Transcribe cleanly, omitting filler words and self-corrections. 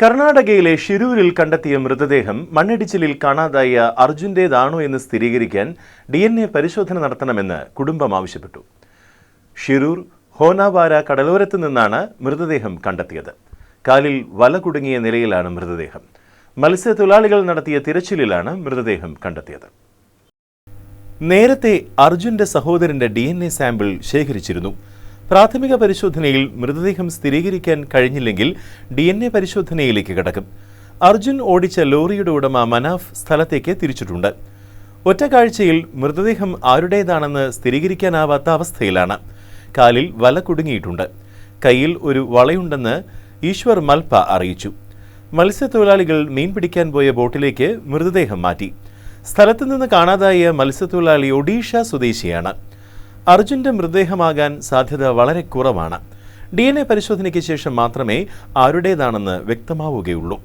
കർണാടകയിലെ ഷിരൂരിൽ കണ്ടെത്തിയ മൃതദേഹം മണ്ണിടിച്ചിലിൽ കാണാതായ അർജുന്റേതാണോ എന്ന് സ്ഥിരീകരിക്കാൻ DNA പരിശോധന നടത്തണമെന്ന് കുടുംബം ആവശ്യപ്പെട്ടു. ഷിരൂർ ഹോനാവാര കടലോരത്ത് നിന്നാണ് മൃതദേഹം കണ്ടെത്തിയത്. കാലിൽ വല കുടുങ്ങിയ നിലയിലാണ് മൃതദേഹം. മത്സ്യത്തൊഴിലാളികൾ നടത്തിയ തിരച്ചിലിലാണ് മൃതദേഹം കണ്ടെത്തിയത്. നേരത്തെ അർജുന്റെ സഹോദരന്റെ DNA സാമ്പിൾ ശേഖരിച്ചിരുന്നു. പ്രാഥമിക പരിശോധനയിൽ മൃതദേഹം സ്ഥിരീകരിക്കാൻ കഴിഞ്ഞില്ലെങ്കിൽ DNA പരിശോധനയിലേക്ക് കടക്കും. അർജുൻ ഓടിച്ച ലോറിയുടെ ഉടമ മനാഫ് സ്ഥലത്തേക്ക് തിരിച്ചിട്ടുണ്ട്. ഒറ്റക്കാഴ്ചയിൽ മൃതദേഹം ആരുടേതാണെന്ന് സ്ഥിരീകരിക്കാനാവാത്ത അവസ്ഥയിലാണ്. കാലിൽ വല കുടുങ്ങിയിട്ടുണ്ട്. കയ്യിൽ ഒരു വളയുണ്ടെന്ന് ഈശ്വർ മൽപ അറിയിച്ചു. മത്സ്യത്തൊഴിലാളികൾ മീൻ പിടിക്കാൻ പോയ ബോട്ടിലേക്ക് മൃതദേഹം മാറ്റി. സ്ഥലത്തുനിന്ന് കാണാതായ മത്സ്യത്തൊഴിലാളി ഒഡീഷ സ്വദേശിയാണ്. അർജുന്റെ മൃതദേഹമാകാൻ സാധ്യത വളരെ കുറവാണ്. DNA പരിശോധനയ്ക്ക് ശേഷം മാത്രമേ ആരുടേതാണെന്ന് വ്യക്തമാവുകയുള്ളൂ.